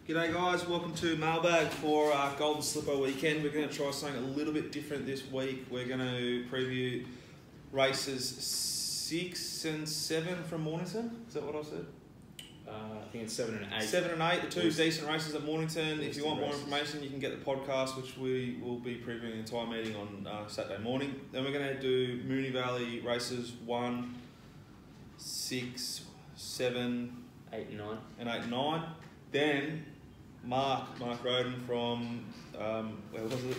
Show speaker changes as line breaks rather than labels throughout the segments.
G'day guys, welcome to Mailbag for our Golden Slipper weekend. We're going to try something a little bit different this week. We're going to preview races 6 and 7 from Mornington. Is that what I said?
I think it's 7 and 8.
7 and 8, the two decent races at Mornington. If you want more
races.
information, you can get the podcast, which we will be previewing the entire meeting on Saturday morning. Then we're going to do Moonee Valley races 1, 6, 7,
8 and 9.
and 8 and 9. Then Mark Roden from where was it?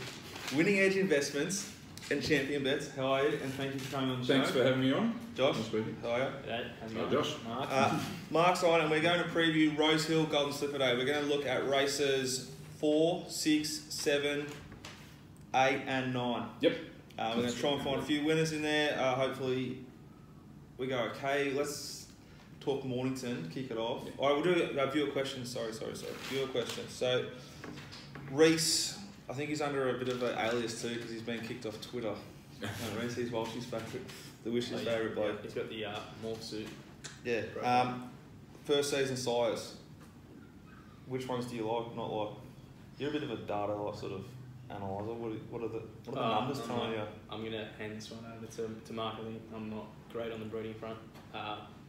Winning Edge Investments and Champion Bets. How are you? And thank you for coming on the show.
Thanks for having me on.
Josh.
Nice speaking.
How are you?
G'day.
Josh.
Mark.
Mark's on, and we're going to preview Rose Hill Golden Slipper Day. We're going to look at races 4, 6, 7, 8, and 9.
Yep.
We're going to try and find a few winners in there. Hopefully, we go okay. Let's talk Mornington, kick it off.
Yeah.
I will do a viewer question. Sorry. Viewer question. So, Reese, I think he's under a bit of an alias too because he's been kicked off Twitter. Reese, he's Walsh's favourite, the Wish's favourite bloke.
He's got the morph suit.
Yeah. First season sires. Which ones do you like? Not like. You're a bit of a data sort of analyzer. What are the numbers telling you?
I'm going to hand this one over to Mark. I think I'm not great on the breeding front.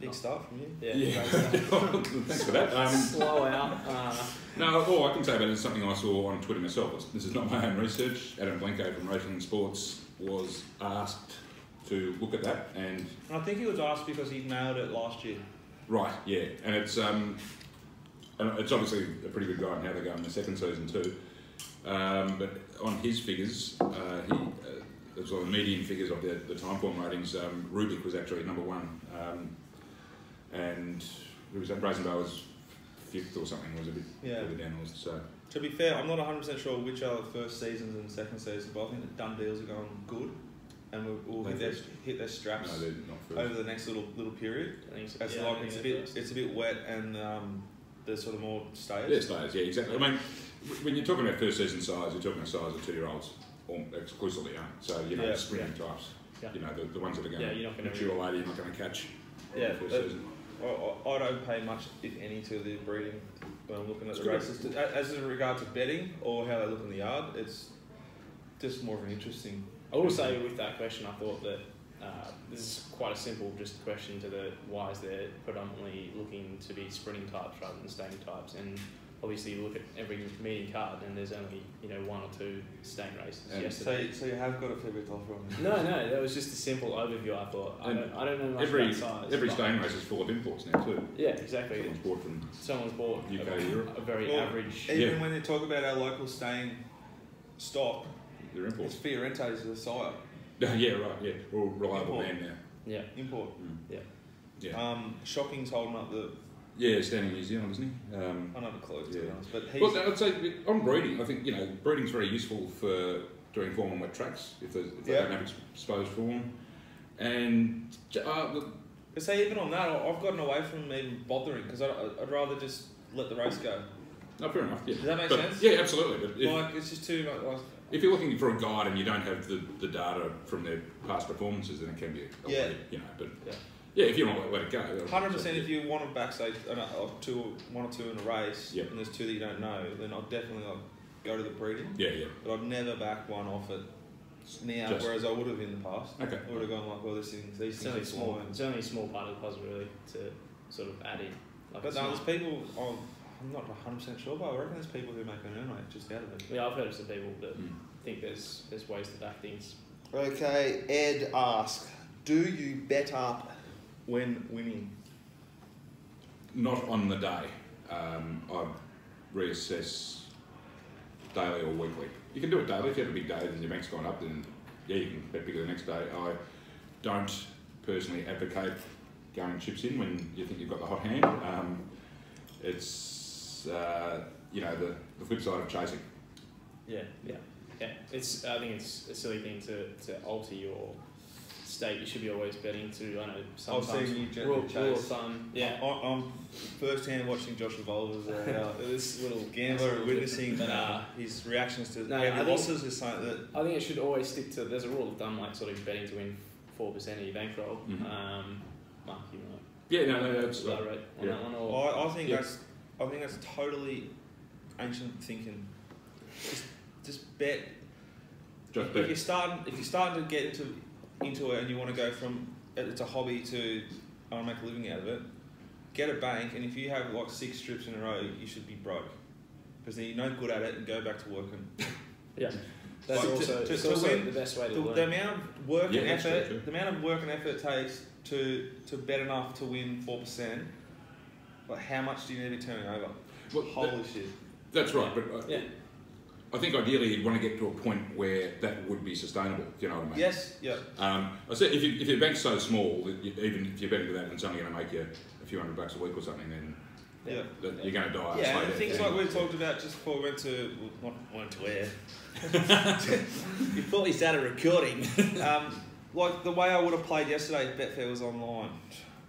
Big stuff from you.
Yeah.
Thanks for that.
Slow out.
No, all I can say about it is something I saw on Twitter myself. This is not my own research. Adam Blanco from Racing Sports was asked to look at that, and
I think he was asked because he nailed it last year.
right, yeah, and it's obviously a pretty good guide on how they go in the second season too. But on his figures, it was on the median figures of the time form ratings. Rubik was actually number 1, and who was that? Brazenbar was 5th or something. Was a bit further down the list. So
To be fair, I'm not 100% sure which are the first seasons and second season, but I think the done deals are going good, and we'll hit their straps
no, they're not first.
over the next little period.
I think so.
It's
Yeah,
like
I think
it's a bit wet and there's sort of more stays.
Yeah, stays, yeah, exactly. I mean, when you're talking about first season size, you're talking about size of 2-year-olds, or exclusively, so sprinting types.
Yeah.
You know, the ones that are going
you're not
to
gonna
mature later, you're not going to catch
Yeah,
in the first season.
I don't pay much, if any, to the breeding when I'm looking at the
good.
races. As in regard to betting or how they look in the yard, it's just more of an interesting.
I will say with that question, I thought that this is quite a simple just question to the whys. They're predominantly looking to be sprinting types rather than staying types, and obviously you look at every meeting card and there's only 1 or 2 staying races yesterday.
So you have got a fair bit to offer on this.
No, that was just a simple overview. I thought I don't know much
Every
about size.
every
but-
staying race is full of imports now too.
Yeah, exactly.
Someone's bought from
Someone's bought
UK, Europe.
a very
Well,
average.
Even when you talk about our local staying stock,
their
it's
imports.
Fiorente's the sire.
Yeah, right. Yeah, all reliable
Import.
man now.
Yeah,
Import.
Yeah.
Shocking's holding up the.
Yeah, standing in New Zealand, isn't he?
I know the clothes to be
Yeah.
honest, but he's.
Well, I'd say on breeding, I think breeding's very useful for doing form on wet tracks if they don't have exposed form, and
So even on that, I've gotten away from even bothering because I'd rather just let the race go.
no, fair enough. Yeah.
Does that make
But-
sense?
Yeah, absolutely. But
Like it's just too much.
if you're looking for a guide and you don't have the data from their past performances, then it can be a
Yeah.
lead, But
Yeah.
if you want to let it go,
100%. If you want to back say 1 or 2 in a race,
Yep.
and there's 2 that you don't know, then I'd definitely go to the breeding.
yeah.
But I'd never back one off it now,
Just-
whereas I would have in the past.
Okay.
I would have gone like, well, these
it's
things
only
are
small.
flying.
It's only a small part of the puzzle really to sort of add in. Like
But
it's
no,
not-
there's people. I'm not 100% sure, but I reckon there's people who make an earn rate just out of it.
Yeah, I've heard of some people that
Mm.
think there's ways to back things.
Okay, Ed asks, do you bet up when winning?
Not on the day. I reassess daily or weekly. You can do it daily. If you have a big day and your bank's gone up, then you can bet bigger the next day. I don't personally advocate going chips in when you think you've got the hot hand. It's the flip side of chasing.
Yeah. I think it's a silly thing to alter your state. You should be always betting to. I know sometimes
seen you generally
rule of
chase.
thumb. Yeah.
I'm first hand watching Josh Revolver's this little gambler witnessing his reactions to
No,
heavy
I think-
losses is something that.
I think it should always stick to. There's a rule of thumb like sort of betting to win 4% of your bankroll.
Mhm.
Mark, you might
Yeah, no, that's
elaborate on
yeah.
that one. Or
I think
Yeah.
that's totally ancient thinking. Just bet.
Just
If
bet.
you're starting to get into it and you want to go from it's a hobby to I want to make a living out of it, get a bank, and if you have like 6 strips in a row, you should be broke because then you're no good at it and go back to working.
Yeah. That's
Like,
also,
to
it's also
win,
the best way to
The
learn.
amount of work
Yeah,
and
that's
effort,
true too.
the amount of work and effort it takes to bet enough to win 4%. Like how much do you need to be turning over?
Well,
Holy shit!
that's right, but
Yeah.
I think ideally you'd want to get to a point where that would be sustainable. Do you know what I mean?
Yes, yeah.
I said if your bank's so small that even if you're betting with that and it's only going to make you a few $100 a week or something, then
Yeah.
that you're going to die.
Yeah,
slow
and
death
things
anyway.
like we talked about just before we went to air.
Before we started recording.
Like the way I would have played yesterday if Betfair was online,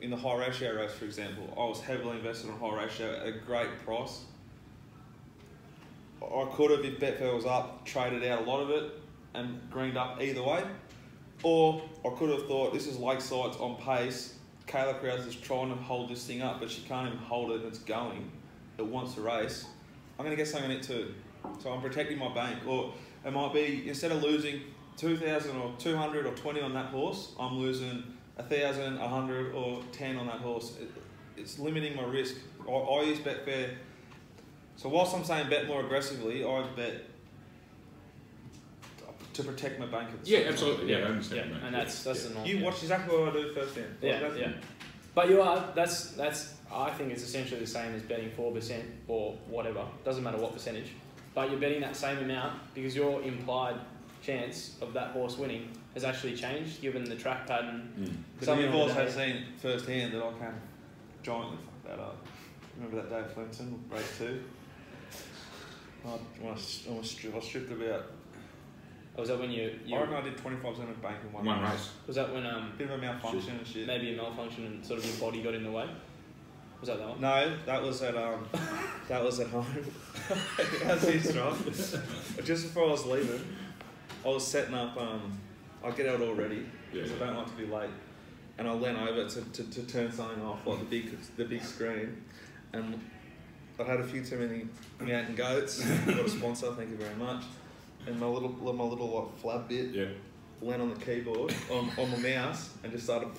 in the high ratio race, for example, I was heavily invested on high ratio at a great price. I could have, if Betfair was up, traded out a lot of it and greened up either way. Or I could have thought, this is Lakeside's on pace. Kayla Krause is trying to hold this thing up, but she can't even hold it and it's going. It wants to race. I'm going to get something in it too. So I'm protecting my bank. Or it might be, instead of losing 2,000 or 200 or 20 on that horse, I'm losing 1,000, 100 or 10 on that horse. It's limiting my risk. I use Betfair. So whilst I'm saying bet more aggressively, I bet to protect my bank. At the
Yeah,
same time.
absolutely. Yeah, I understand.
Yeah,
mate.
and that's the norm.
You watch exactly what I do firsthand.
Yeah. But you are that's I think it's essentially the same as betting 4% or whatever. Doesn't matter what percentage. But you're betting that same amount because your implied chance of that horse winning has actually changed given the track pattern.
But
Something
you've
on the
also
day.
seen firsthand that I can giantly fuck that up. Remember that day at Flemington, race 2? I stripped about.
Was that when
I reckon I did 25% of bank in one
One
race.
race.
was that when
Bit of a malfunction and shit.
maybe a malfunction and sort of your body got in the way? Was that one?
No, that was at that was at home. That's his right. Just before I was leaving, I was setting up. I get out already because I don't like to be late, and I leant over to turn something off, like the big screen, and I had a few too many mountain goats. Got a sponsor, thank you very much. And my little like flab bit
Yeah.
went on the keyboard on my mouse and just started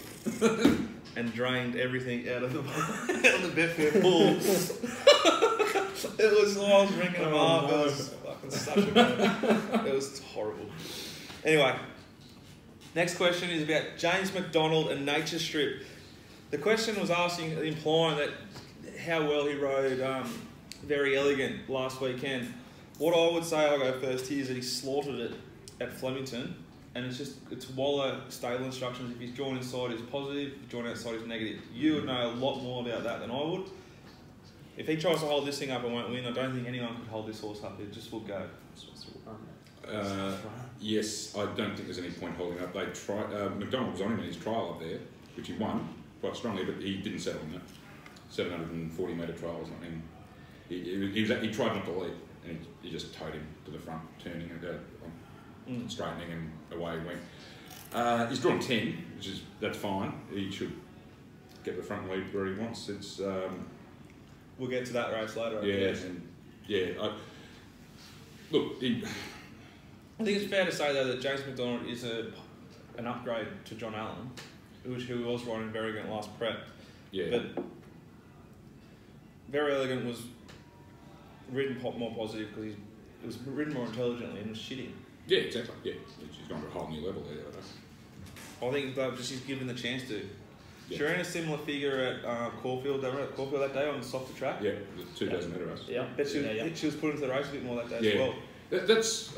and drained everything out of the Betfair pool. It was I was ringing them up. It was fucking such a it was horrible. Anyway, next question is about James McDonald and Nature Strip. The question was implying that how well he rode Very Elegant last weekend. What I would say, I'll go first here, is that he slaughtered it at Flemington, and it's Waller stable instructions. If his joint inside is positive, if his joint outside is negative. You would know a lot more about that than I would. If he tries to hold this thing up and won't win, I don't think anyone could hold this horse up. It just will go.
Yes, I don't think there's any point holding up. They tried. McDonald was on him in his trial up there, which he won quite strongly, but he didn't settle in that 740 metre trial or something. He tried not to lead, and he just towed him to the front, turning and straightening, and away he went. He's drawn 10, that's fine. He should get the front lead where he wants. It's
We'll get to that race later.
Look,
I think it's fair to say though that James McDonald is an upgrade to John Allen, who was riding Very Elegant last prep.
yeah,
But Very Elegant was ridden more positive because it was ridden more intelligently and was shitty.
yeah, exactly. Yeah, she's gone to a whole new level there.
I think they've just given the chance to.
Yeah.
She ran a similar figure at Caulfield. They were at Caulfield that day on the softer track.
Yeah, the 2,000 metre race.
Yeah.
But she was put into the race a bit more that day as
Yeah.
well.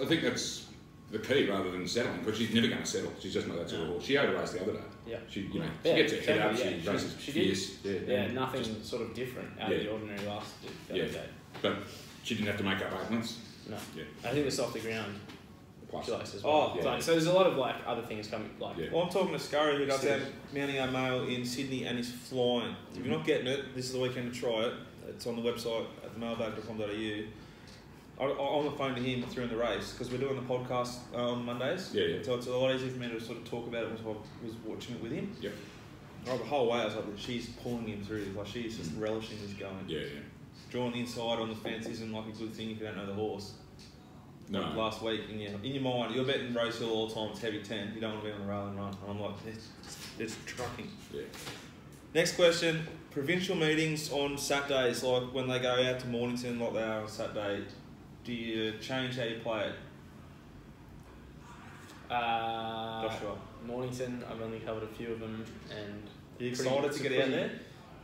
I think that's the key rather than settling, because she's never going to settle. She's just not that sort of horse. She over-raced the other day.
Yeah.
She
Yeah,
gets her head up.
exactly,
She
yeah.
races
She did.
fierce.
Yeah, nothing sort of different out of the ordinary last
Yeah.
day.
But she didn't have to make up 8 months.
No.
Yeah.
I think the softer ground
Plus.
place as well.
Oh,
yeah.
So there's a lot of like other things coming. Like
Yeah.
Well, I'm talking to Scurry, who does
Still.
our Mounting Our Mail in Sydney, and is flying. If you're not getting it, this is the weekend to try it. It's on the website at themailbag.com.au. I'm on the phone to him during the race because we're doing the podcast on Mondays.
Yeah, yeah.
So it's a lot easier for me to sort of talk about it as I was watching it with him.
Yep.
The whole way I was like, she's pulling him through. Like she's just relishing this going.
Yeah, yeah.
drawing inside on the fence isn't like a good thing if you don't know the horse.
No.
Like last week, in your mind, you're betting Rose Hill all the time. It's heavy 10. You don't want to be on the rail and run. And I'm like, it's trucking.
Yeah.
Next question: provincial meetings on Saturdays, like when they go out to Mornington, like they are on Saturday. Do you change how you play it? Joshua,
Mornington, I've only covered a few of them, and
are you excited to get out there?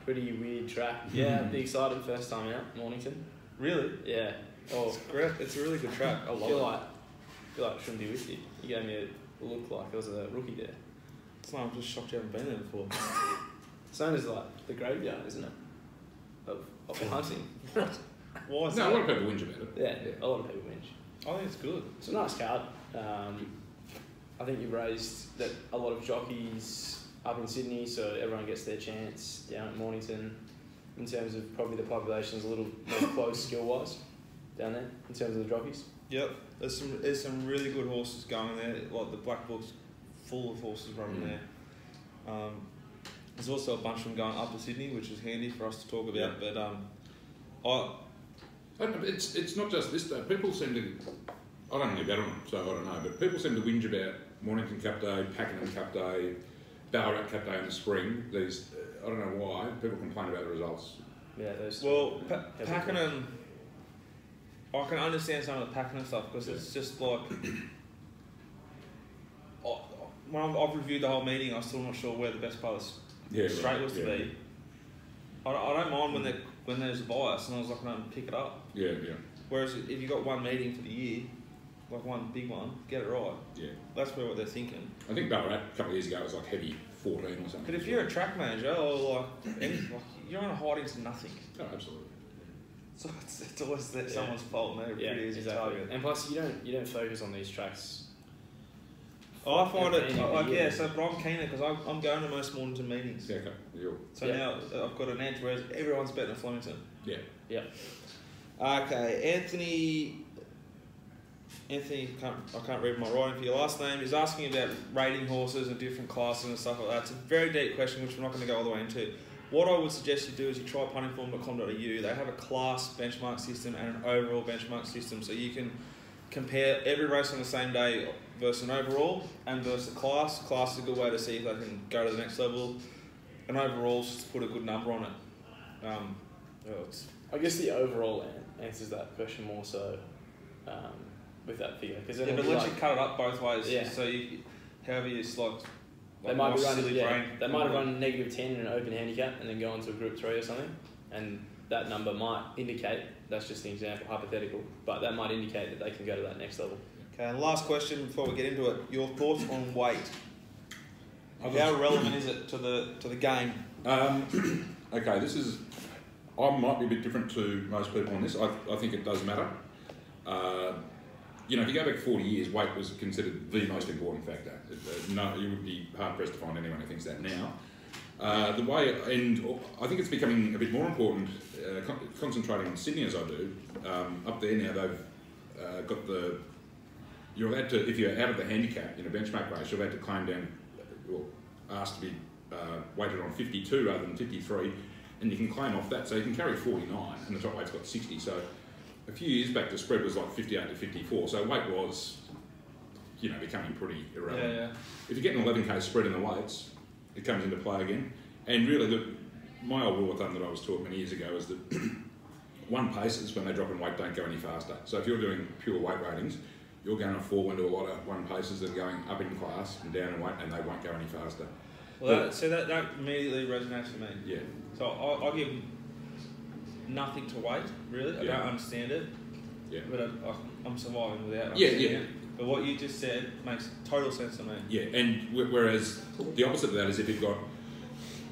Pretty weird track. Yeah, I'd be excited first time out, Mornington.
Really?
Yeah. Oh,
It's great. It's a really good track. I love
feel
it.
like I shouldn't be with you. You gave me a look like I was a rookie there.
It's like I'm just shocked you haven't been there before.
Same as like the graveyard, isn't it? Of hunting.
Why is
No, a
that?
lot of people whinge about it.
Yeah, a lot of people whinge.
I think it's good.
It's a nice card. I think you've raised that a lot of jockeys up in Sydney, so everyone gets their chance down at Mornington. In terms of probably the population is a little more close skill wise down there in terms of the jockeys.
Yep. There's some really good horses going there. Like the Black Book's full of horses running there. There's also a bunch of them going up to Sydney, which is handy for us to talk about.
Yeah.
But
I don't know, it's not just this though. People seem to, I don't really bet on them, so I don't know, but people seem to whinge about Mornington Cup Day, Pakenham Cup Day, Ballarat Cup Day in the spring. These, I don't know why, people complain about the results.
Yeah, those.
well, Pakenham, I can understand some of the Pakenham stuff because it's just like when I've reviewed the whole meeting, I'm still not sure where the best part of the straight was to be. I don't mind when there's a bias, and I was like, no, pick it up.
Yeah, yeah,
Whereas if you got one meeting for the year, like one big one, get it right.
yeah.
That's what they're thinking.
I think Ballarat a couple of years ago was like heavy 14 or something.
But if you're a track manager or like you're on a hiding to nothing.
Oh, absolutely.
So it's always someone's fault, and they're
Yeah,
pretty easy
exactly.
target.
And plus, you don't focus on these tracks.
I find it
Yeah,
like
yeah.
so, but I'm keener because I'm going to most Mornington meetings.
Yeah, okay. You're,
So
Yeah.
now I've got an edge, whereas everyone's betting at Flemington.
yeah.
Yeah.
Okay, Anthony, I can't read my writing for your last name. He's asking about rating horses and different classes and stuff like that. It's a very deep question, which we're not going to go all the way into. What I would suggest you do is you try puntingform.com.au. They have a class benchmark system and an overall benchmark system, so you can compare every race on the same day versus an overall and versus a class. Class is a good way to see if they can go to the next level. And overall, just to put a good number on it.
I guess the overall answers that question more so with that figure. Because
Yeah, but let you cut it up both ways.
Yeah.
So you, however you select.
they might be
my
running.
silly
Yeah,
brain.
they might have run -10 in an open handicap and then go into a group 3 or something, and that number might indicate. That's just an example, hypothetical, but that might indicate that they can go to that next level.
Okay, and last question before we get into it. Your thoughts on weight? How relevant is it to the game?
Okay, this is, I might be a bit different to most people on this. I think it does matter. You know, if you go back 40 years, weight was considered the most important factor. No, you would be hard pressed to find anyone who thinks that now. The way, and I think it's becoming a bit more important, concentrating on Sydney as I do. Up there now, they've got the, you're allowed to, if you're out of the handicap in a benchmark race, you're allowed to claim down, or asked to be weighted on 52 rather than 53, and you can claim off that, so you can carry 49, and the top weight's got 60. So a few years back, the spread was like 58 to 54, so weight was, you know, becoming pretty irrelevant.
Yeah.
If you get an 11k spread in the weights, it comes into play again. And really, my old rule of thumb that I was taught many years ago is that one paces, when they drop in weight, don't go any faster. So if you're doing pure weight ratings, you're going to fall into a lot of one paces that are going up in class and down in weight, and they won't go any faster.
Well, that immediately resonates with me.
Yeah.
So I give nothing to weight, really. I
Yeah.
don't understand it,
Yeah.
but I'm surviving without
Yeah,
understanding
yeah.
it. But what you just said makes total sense to me.
Yeah, and whereas the opposite of that is if you've got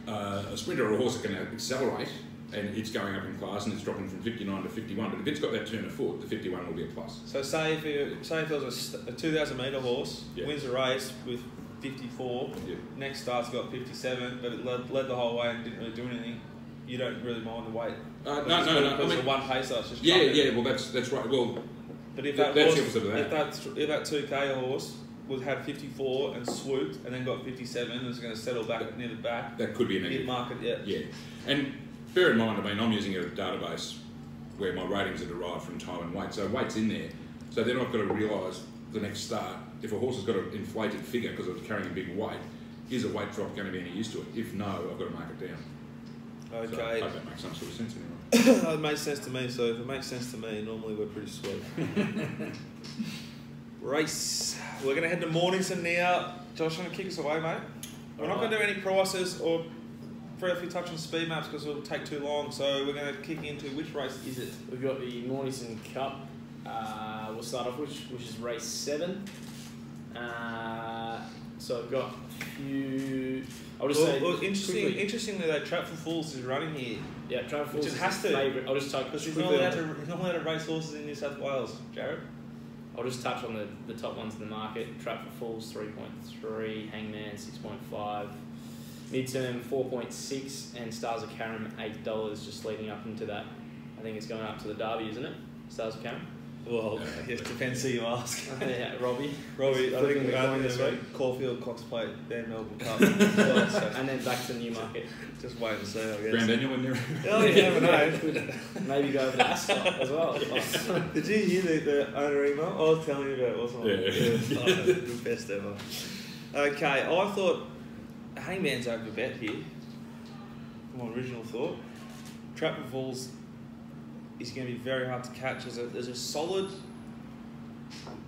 a sprinter or a horse that can accelerate and it's going up in class and it's dropping from 59 to 51, but if it's got that turn of foot, the 51 will be a plus.
So say if there was a 2,000 metre horse,
Yeah.
wins the race with 54,
Yeah.
next start's got 57, but it led the whole way and didn't really do anything, you don't really mind the weight.
No.
Because
I mean,
the one pacer, it's just
yeah,
trucking.
yeah. Well, that's right. Well,
But if
That's
that horse,
the opposite of that.
if that 2K horse had 54 and swooped and then got 57 and is going to settle back near the back,
that could be a
mid
negative.
market, yeah.
Yeah, and bear in mind, I mean, I'm using a database where my ratings are derived from time and weight. So weight's in there. So then I've got to realise the next start, if a horse has got an inflated figure because it's carrying a big weight, is a weight drop going to be any use to it? If no, I've got to mark it down.
Okay.
So I hope that makes some sort of sense anyway.
That makes sense to me, so if it makes sense to me, normally we're pretty sweet. Race. We're going to head to Mornington now. Josh, you want to kick us away, mate? We're not going to do any prices or briefly touch on speed maps because it'll take too long, so we're going to kick into which race is it?
We've got the Mornington Cup. We'll start off which is race 7. So I've got a few. I'll just say
interestingly, though, Trap for Fools is running here.
Yeah, Trap for Fools
Which
is
it has
his
to.
favourite. I'll just touch
Because he's
quickly
not
on
allowed to race horses in New South Wales, Jared.
I'll just touch on the top ones in the market. Trap for Fools 3.3, Hangman 6.5, Midterm 4.6, and Stars of Karam $8. Just leading up into that. I think it's going up to the Derby, isn't it? Stars of Karam.
Well, it depends who you ask.
Yeah, Robbie.
I think
this week.
Caulfield, Cox Plate, then Melbourne Cup.
And then back to Newmarket.
Just wait and see, I guess.
Grand Annual in there.
Oh, you never know.
Maybe go over to Ascot as well.
Did you hear the owner email? I was telling you about it, wasn't I?
Yeah.
The best ever. Okay, I thought Hangman's over bet here. My original thought. Trap of Fools is going to be very hard to catch. There's a solid.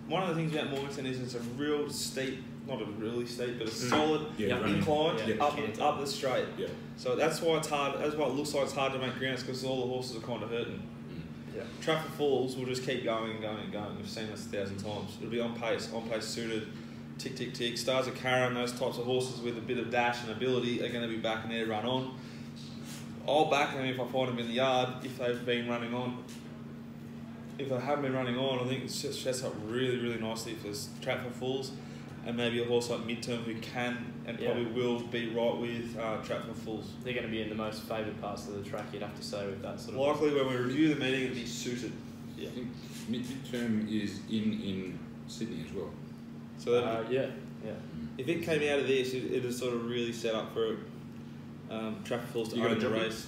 One of the things about Mornington is it's a real steep, not a really steep, but a solid incline up the straight.
Yeah.
So that's why it's hard. That's why it looks like it's hard to make grounds because all the horses are kind of hurting.
Yeah.
Trap for Fools will just keep going and going and going. We've seen this 1,000 times. It'll be on pace suited, tick, tick, tick. Stars of Karam, those types of horses with a bit of dash and ability are going to be back in there to run on. I'll back them if I find them in the yard if they've been running on. If they haven't been running on, I think it just sets up really, really nicely for Trap for Fools and maybe a horse like Midterm who can and probably will be right with Trap for Fools.
They're going to be in the most favoured parts of the track, you'd have to say, with that sort of...
Likely when we review the meeting, it'll be suited.
Yeah.
I think Midterm is in Sydney as well.
So
yeah.
if it came out of this, it is sort of really set up for Trap for Fools to
You got
own
a
the
jockey?
race.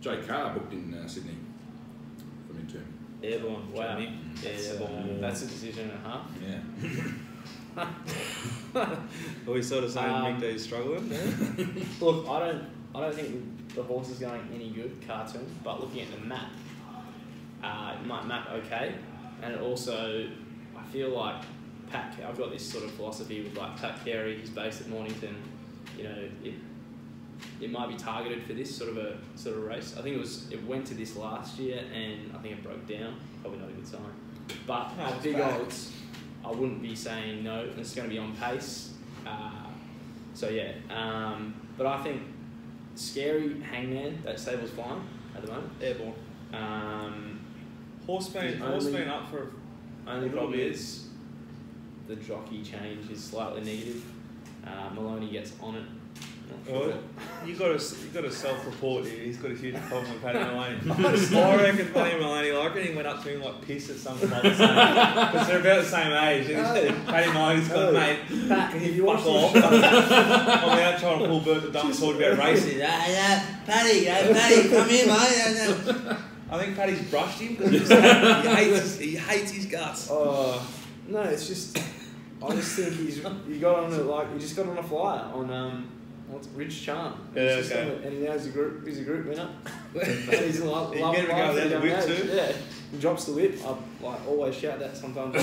Jay Carr booked in Sydney for Midterm.
Airborne.
Wow.
Johnny. Airborne.
That's a decision and a half.
Yeah.
Are we sort of saying Mick D's struggling?
Look, I don't think the horse is going any good, cartoon, but looking at the map, it might map okay, and it also, I feel like I've got this sort of philosophy with like Pat Carey, he's based at Mornington, you know, it might be targeted for this sort of race. I think it went to this last year and I think it broke down. Probably not a good sign. But at big odds, I wouldn't be saying no. It's going to be on pace. But I think Scary Hangman, that stable's fine at the moment.
Airborne. Horse been up for
only problem is the jockey change is slightly negative. Maloney gets on it.
Well, you got to self-report here. He's got a huge problem with Paddy Maloney. I reckon Paddy Maloney, I reckon he went up to him like pissed at something like the same because they're about the same age. And Paddy Maloney's got mate.
Pat,
Can you fuck off? I'm out trying to pull Bert the Dump talk about racing. Paddy, come here, mate. I think Paddy's brushed him because he hates his guts.
No, it's just I just think he just got on a flyer on Ridge Charm. And now he's a group winner. And he's love
you get to go without the whip too.
Yeah, he drops the whip. I always shout that sometimes.
So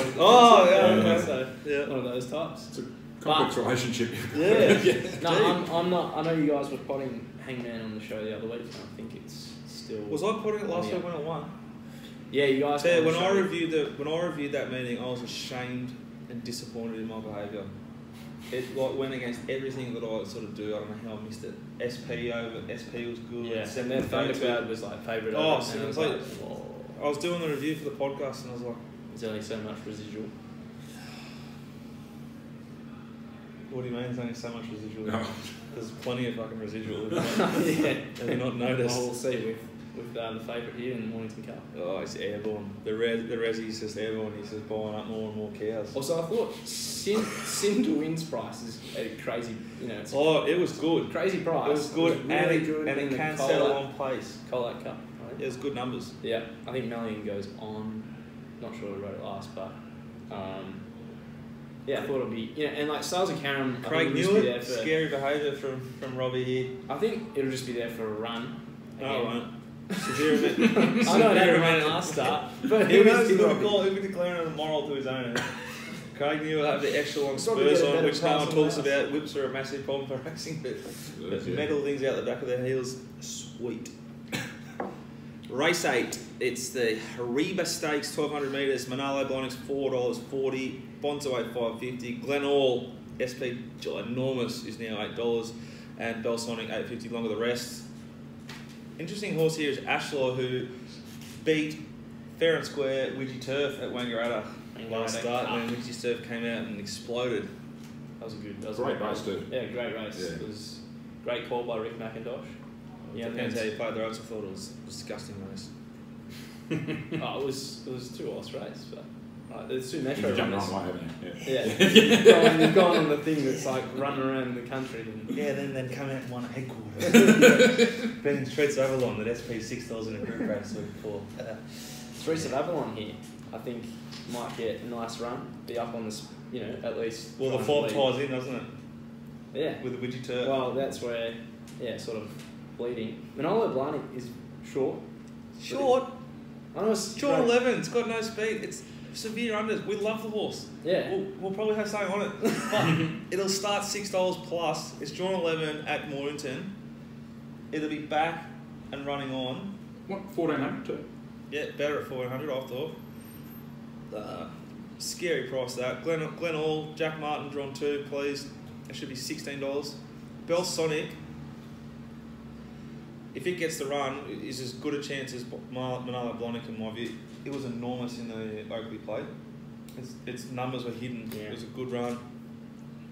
one of those types.
It's a complex relationship.
Yeah. No, I'm not. I know you guys were potting Hangman on the show the other week, and I think it's still.
Was I potting it last week when I won?
Yeah, you guys.
So when I reviewed that meeting, I was ashamed and disappointed in my behaviour. It went against everything that I sort of do. I don't know how I missed it. SP was good.
Yeah, and then Thunderbird was like favourite.
I was doing the review for the podcast and I was like,
there's only so much residual.
What do you mean there's only so much residual?
No.
There's plenty of fucking residual.
Yeah.
Have you not noticed?
Well, we'll see with the favourite here in the Mornington Cup.
Oh, he's airborne. The Rezzie's just airborne. He's just buying up more and more cows.
Also, I thought Sin to Win's price is a crazy, it's
it was good.
Crazy price.
It was good,
It was really good
and it
in the
can
Colac
settle on place.
Colac Cup. Right?
Yeah, it's good numbers.
Yeah, I think Melian goes on. Not sure who wrote it last, but yeah, I thought it'd be and like Stars and Karam.
Craig Newitt, scary behaviour from Robbie here.
I think it'll just be there for a run. Again.
Oh, won't. Severe event.
I know it had a run last start, but
He'll be declaring a moral to his own. Craig Newitt will have the extra long spurs on, which no one talks about. Whips are a massive problem for racing, but metal things out the back of their heels, sweet. Race 8, it's the Hariba Stakes, 1200 metres. Manalo Blahniks $4.40, Bonzo 5.50. Glenall SP enormous is now $8, and Belsonic $8.50. Longer the rest. Interesting horse here is Ashlaw, who beat fair and square Widgie Turf at Wangaratta last start when Widgie Turf came out and exploded.
That was a good,
great race too.
Yeah, great race.
Yeah.
It was a great call by Rick McIntosh.
Yeah, depends how you played the race. I thought it was a disgusting race.
It was 2 horse race, but there's 2 metro
You've jumped
runners.
the wrong way, haven't you?
Yeah. You've gone on the thing that's like running around the country. And
yeah, then come out and won a headquarter. Beating Streets of Avalon that SP $6 in a group race the week before.
Streets of Avalon here, I think, might get a nice run. Be up on this, at least.
Well, the form ties in, doesn't it?
Yeah.
With the Widgie Turf.
Well, that's where, sort of bleeding. Manolo Blahnik is short.
Short?
I know it's
drawn 11. It's got no speed. It's severe unders. We love the horse.
Yeah.
We'll probably have something on it. But it'll start $6 plus. It's drawn 11 at Mornington. It'll be back and running on.
What, 1400 too?
Yeah, better at 1400, I thought. Scary price that. Glen All, Jack Martin drawn 2, please. It should be $16. Bell Sonic, if it gets the run, is as good a chance as Manolo Blahnik in my view. It was enormous in the Oakley Plate. Its numbers were hidden.
Yeah.
It was a good run.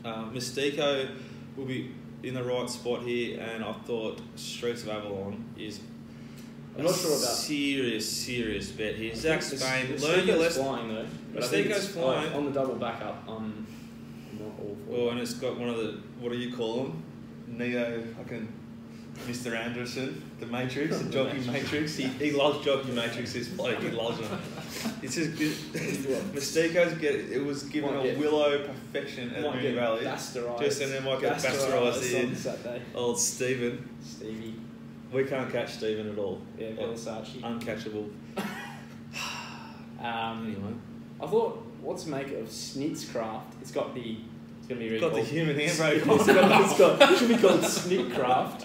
Mystico will be in the right spot here, and I thought Streets of Avalon is
I'm not sure about
serious bet here. Zach Spain,
learn
your lesson.
flying though.
Mystico's flying.
On the double backup, I'm not all for
Well, and it's got one of the, what do you call them? Neo, fucking Mr. Anderson, the Matrix, the Jockey Matrix. He loves Jockey Matrix, this bloke, he loves him. It's just good. Mystico's it was given a willow perfection at Moonee Valley. Just and then might get bastardised here.
Saturday.
Old Stevie. We can't catch Stephen at all.
Yeah, Versace.
Uncatchable.
Anyway. I thought, what to make of Snitzcraft? It's going to be
got the human handbrake.
It should be called Snitcraft.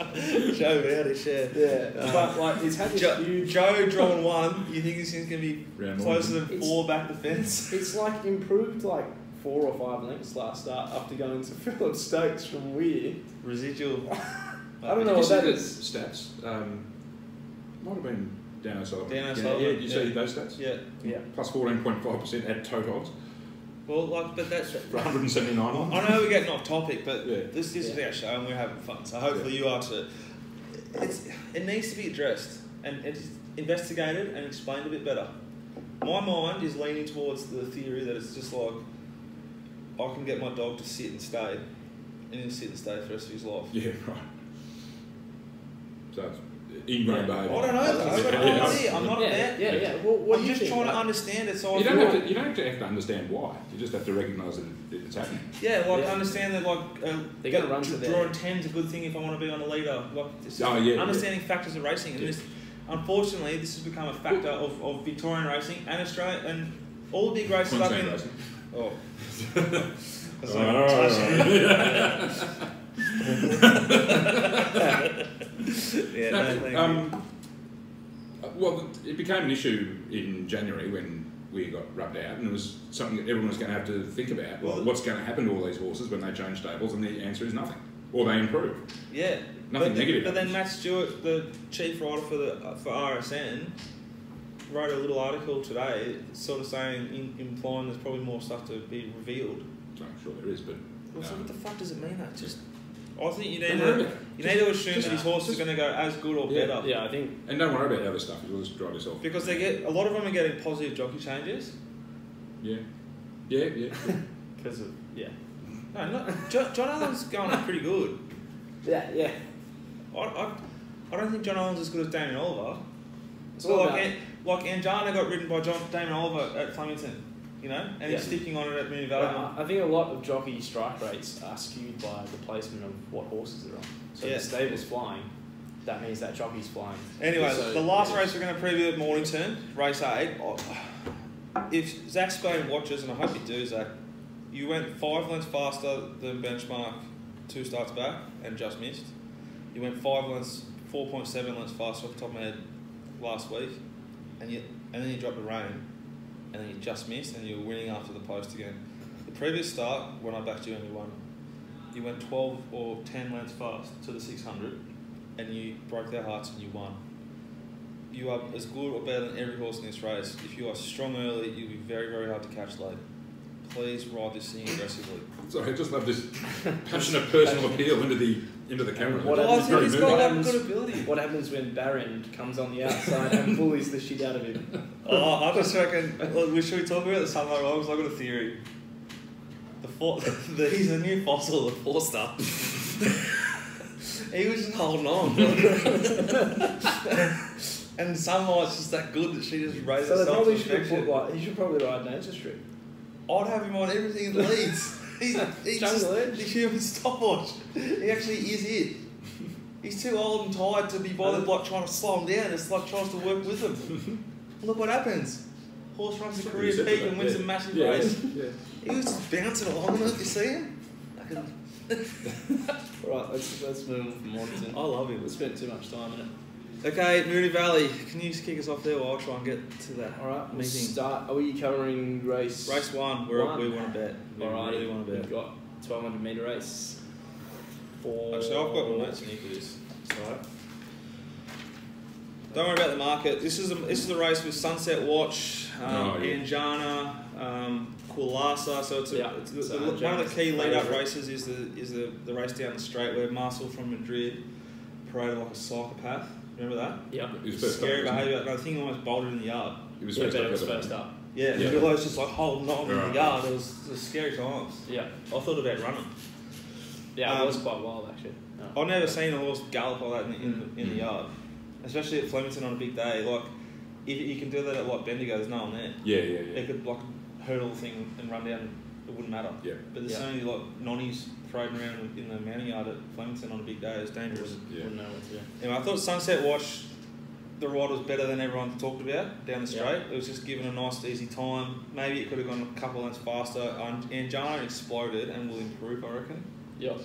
Joe Vowdish, yeah.
But like, it's had this huge...
Joe drawn 1. You think this thing's going to be closer than 4 back the fence?
It's like improved like 4 or 5 lengths last start after going to Philip Stokes from Weir.
Residual.
I don't know what that is.
Stats. Might have been Dan O'Sullivan.
Dan O'Sullivan.
Yeah, did you see those stats?
Yeah.
Plus 14.5% at Totogs.
Well, but that's...
For 179 on.
I know we're getting off topic, but this is our show and we're having fun, so hopefully you are too. It needs to be addressed and it's investigated and explained a bit better. My mind is leaning towards the theory that it's just like, I can get my dog to sit and stay, and he'll sit and stay for the rest of his life.
Yeah, right. So it's ingrained behaviour.
I don't know. I'm not there.
Yeah. Well,
I'm just trying to understand it. So
you don't have to understand why. You just have to recognise that it's happening.
Yeah, understand that
they're going to run to
drawing 10's a good thing if I want to be on a leader. Understanding factors of racing, and this, unfortunately, this has become a factor of Victorian racing and Australia and all the big races up in.
Racing.
Oh.
Well, it became an issue in January when we got rubbed out, and it was something that everyone was going to have to think about. Well, what's going to happen to all these horses when they change stables? And the answer is nothing, or they improve.
Yeah,
nothing negative.
But then Matt Stewart, the chief writer for RSN, wrote a little article today, sort of saying, implying there's probably more stuff to be revealed.
I'm sure there is, but
so what the fuck does it mean? That just, I think you need to assume that his horse is going to go as good or better.
Yeah, I think.
And don't worry about the other stuff. You'll just drive yourself.
Because a lot of them are getting positive jockey changes.
Yeah.
Because of
No, John Allen's going pretty good.
Yeah.
I don't think John Allen's as good as Damien Oliver.
It's
Well,
all
like Anjana got ridden by Damon Oliver at Flemington, you know, and he's sticking on it at Moonee Valley.
I think a lot of jockey strike rates are skewed by the placement of what horses they're on. So if the stable's flying, that means that jockey's flying.
Anyway,
So,
the last race we're going to preview at Mornington, race 8. If Zach Spain watches, and I hope you do, Zach, you went 5 lengths faster than benchmark 2 starts back and just missed. You went 5 lengths, 4.7 lengths faster off the top of my head last week, and then you dropped the rain, and then you just missed, and you were winning after the post again. The previous start, when I backed you and you won, you went 12 or 10 lengths fast to the 600, and you broke their hearts and you won. You are as good or better than every horse in this race. If you are strong early, you'll be very, very hard to catch late. Please ride this thing aggressively.
Sorry, I just love this passionate personal appeal into the camera.
What
He's
happens,
got good ability.
what happens when Barron comes on the outside and bullies the shit out of him?
I just reckon, look, should we talk about the Sunlight Rivals? I've got a theory. He's a new fossil, the Forster. He was just holding on. And Sunlight's just that good that she just raised
So they
herself
probably
to
should have
perfection.
put, he should probably ride Nature Strip.
I'd have him on everything in the leads. He's
Jungle Edge.
the human stopwatch. He actually is it. He's too old and tired to be bothered like trying to slow him down. It's like tries to work with him. Look what happens. Horse runs a career peak and wins a massive race.
Yeah.
He was just bouncing along with it. You see him?
Right, let's move on from Mornington.
I love him.
We spent too much time in it.
Okay, Moonee Valley. Can you just kick us off there while I try and get to that?
All right, we'll
meeting.
start. Are we covering race?
Race 1. We want to bet. We
All right,
really want to bet.
We've got 1200 metre race.
Actually, I've got my notes in here for this.
Sorry.
Don't worry about the market. This is a race with Sunset Watch,
yeah.
Anjana, Kulasa. So it's one of the key lead-up races is the race down the straight where Marcel from Madrid paraded like a psychopath. Remember that?
Yeah.
He was first
Scary
up, wasn't
behaviour. I think he almost bolted in the yard.
he? He was
Yeah,
first
but
up.
it was
the other
first
way.
up.
Yeah,
Yeah.
the guy's just like holding on in
Right.
the yard. It was scary times.
Yeah.
I thought about running.
Yeah, it was quite wild actually. No.
I've never seen a horse gallop like that in the yard, especially at Flemington on a big day. Like, if you can do that at like Bendigo, there's no one there.
Yeah.
It could like hurdle the thing and run down. It wouldn't matter.
Yeah.
But there's so many like nonnies parading around in the mounting yard at Flemington on a big day. It's dangerous.
Yeah.
Wouldn't know what to do.
Anyway, I thought Sunset Watch, the ride was better than everyone talked about down the straight. It was just given a nice easy time. Maybe it could have gone a couple lengths faster. Anjana exploded and will improve, I reckon.
Yeah.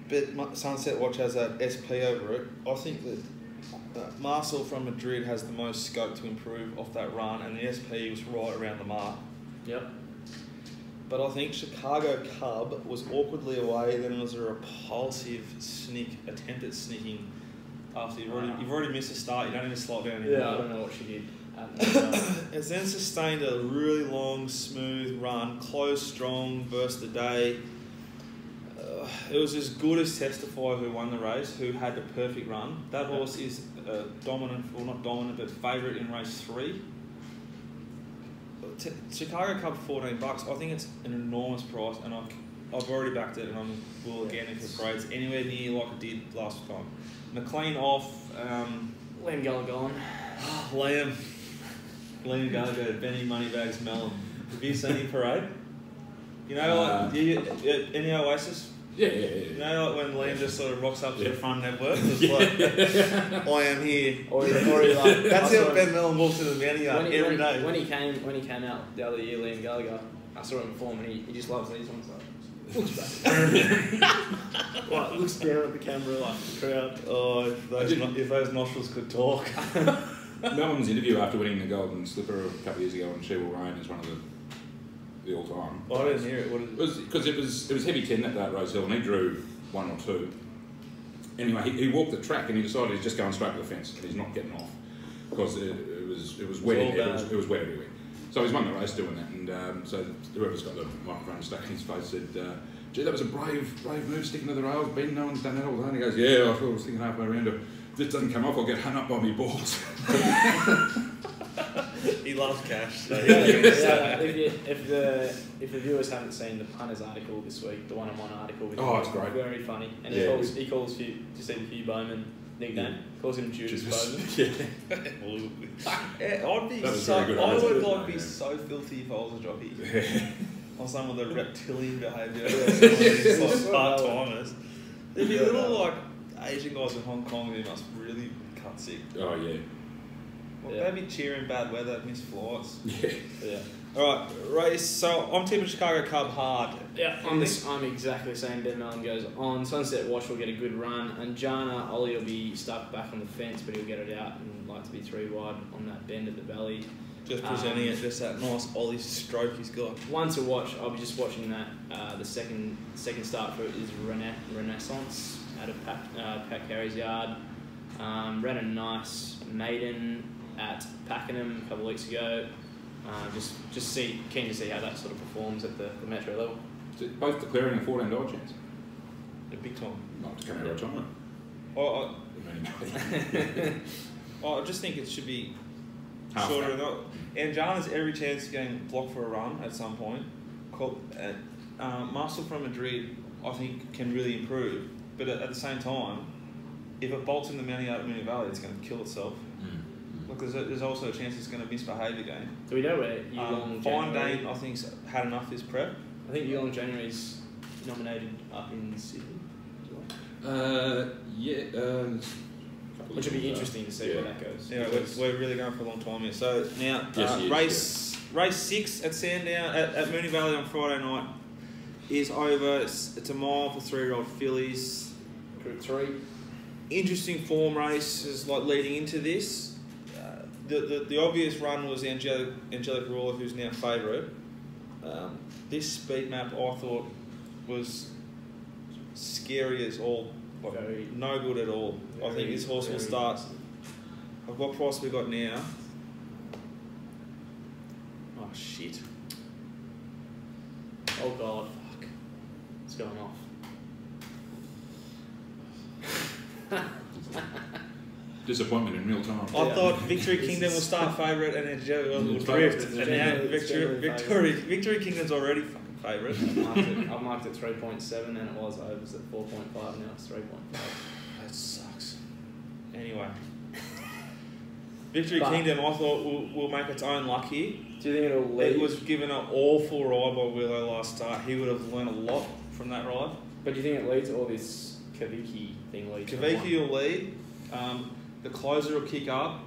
But Sunset Watch has that SP over it. I think that Marcel from Madrid has the most scope to improve off that run, and the SP was right around the mark.
Yep.
But I think Chicago Cub was awkwardly away, then it was a repulsive attempt at sneaking after you've already missed a start, you don't need to slow it down anymore.
Yeah, I don't know what she did.
It's then sustained a really long, smooth run, closed strong, burst the day. It was as good as Testify, who won the race, who had the perfect run. That horse is dominant, well not dominant, but favourite in race 3. Chicago Cup $14. I think it's an enormous price, and I've already backed it, and I will again if it parades anywhere near like it did last time. McLean off.
Liam Gallagher.
Liam Gallagher, Benny Moneybags Mellon. Have you seen him parade? You know, like any Oasis.
Yeah.
You know, like when Liam just sort of rocks up to the front network, it's like, I am here.
Or he like,
That's how Ben Mellon walks into the mounting yard every day.
When he came out the other year, Liam Gallagher, I saw him perform, and he just loves these ones. Like, looks back. Like, looks down at the camera like the crowd.
Oh, if those nostrils could talk.
Mellon's interview after winning the Golden Slipper a couple of years ago on She Will Reign is one of the all-time.
I didn't hear it. What is it?
Because it was heavy 10 that Rosehill, and he drew 1 or 2. Anyway, he walked the track and he decided he's just going straight to the fence and he's not getting off because it was wet. It was wet everywhere. So he's won the race doing that, and so whoever's got the microphone stuck in his face said, "Gee, that was a brave move sticking to the rails. Ben, no one's done that all the time." He goes, "Yeah, I was thinking halfway around. If this doesn't come off, I'll get hung up by me balls."
He loves cash. So
If the viewers haven't seen the punters article this week, the one-on-one article, with
Oh, it's great.
very funny, and
Yeah,
he calls Hugh Bowman nickname. Calls him Judas
Judas.
Bowden.
Yeah, I'd be
That was
so.
very good.
I
That's
would
good,
like be
yeah.
so filthy if I was a jockey. Or some of the reptilian behaviour. Like part timers. There'd be little like Asian guys in Hong Kong who must really cut sick.
Oh yeah.
Well,
Yeah.
they'd be cheering bad weather, miss flights.
Yeah.
Yeah.
All right, race. So I'm tipping Chicago Cub hard.
Yeah, I'm exactly the same. Ben Mellon goes on. Sunset Wash will get a good run, and Jana Ollie will be stuck back on the fence, but he'll get it out and like to be 3 wide on that bend at the valley.
Just presenting it, just that nice Ollie stroke he's got.
One to watch. I'll be just watching that. The second start for it is Renaissance out of Pat Carey's yard. Ran a nice maiden at Pakenham a couple of weeks ago. Keen to see how that sort of performs at the metro level.
Is it both declaring a $14 chance?
A big time.
Not to come out of retirement.
I just think it should be
Half
shorter.
that.
And Jana's every chance of getting blocked for a run at some point. Marcel from Madrid, I think, can really improve. But at the same time, if it bolts in the Mountie out of Moonee Valley, it's going to kill itself. Look, there's also a chance it's going to misbehave again.
Do we know where Yulong
Fine
January?
Dane, I think, had enough this prep.
I think Yulong January's nominated up in Sydney. Which would be interesting to see where that goes.
Yeah, we're really going for a long time here. So now,
Yes,
race 6 at Sandown at Moonee Valley on Friday night is over. It's a mile for 3-year-old fillies.
Group 3.
Interesting form races like leading into this. The obvious run was Angelic Ruler, who's now favourite. This speed map I thought was scary as all. Like, no good at all. I think this horse will start. Of what price we got now? Oh shit!
Oh god, fuck. It's going off.
Disappointment in real time.
I thought Victory Kingdom will start favourite and then Joe will drift. And now Victory Kingdom's already fucking favourite.
I marked it 3.7 and it was overs at 4.5. Now it's 3.5.
That sucks. Anyway, Victory Kingdom I thought will make its own luck here.
Do you think it'll lead?
It was given an awful ride by Willow last start. He would have learned a lot from that ride.
But do you think it leads or this Kaviki thing leads?
Kaviki will lead. The closer will kick up,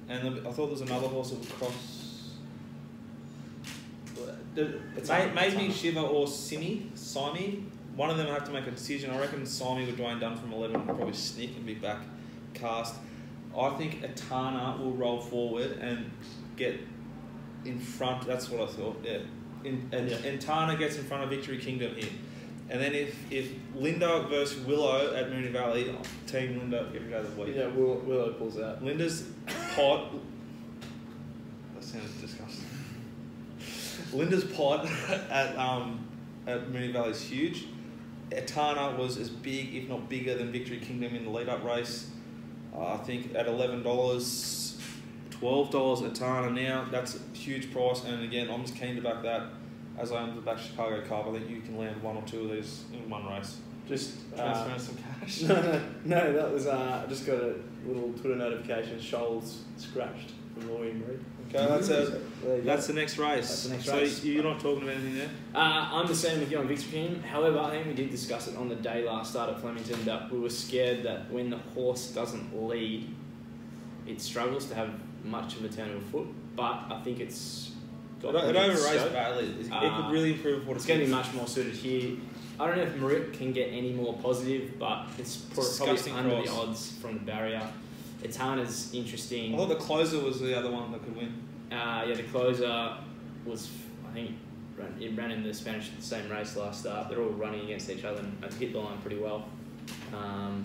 and I thought there was another horse that would cross. Maybe Shiva or Simi. One of them will have to make a decision. I reckon Simi with Dwayne Dunn from 11 will probably sneak and be back cast. I think Etana will roll forward and get in front. That's what I thought. Yeah. And Tana gets in front of Victory Kingdom here. And then if Linda versus Willow at Moonee Valley, Team Linda every day of the week.
Yeah, Willow pulls out.
Linda's pot. That sounds disgusting. Linda's pot at Moonee Valley is huge. Etana was as big, if not bigger, than Victory Kingdom in the lead-up race. I think at $11, $12 Etana now. That's a huge price. And again, I'm just keen to back that. As I am to back Chicago Cup, I think you can land 1 or 2 of these in one race.
Just
transfer some cash.
No, that was I just got a little Twitter notification. Shoals scratched from Laurie and Reed.
Okay, that's the next race.
That's the next race.
So you're not talking about anything there?
I'm the same with you on Victory Kingdom. However, I think we did discuss it on the day last start at Flemington that we were scared that when the horse doesn't lead, it struggles to have much of a turn of a foot. But I think it's
It over-raced badly. It could really improve what
it's going to be much more suited here. I don't know if Marit can get any more positive, but it's probably under the odds from the barrier. Etana's interesting.
I thought the closer was the other one that could win.
The closer was, I think, it ran in the same race last start. They're all running against each other and hit the line pretty well.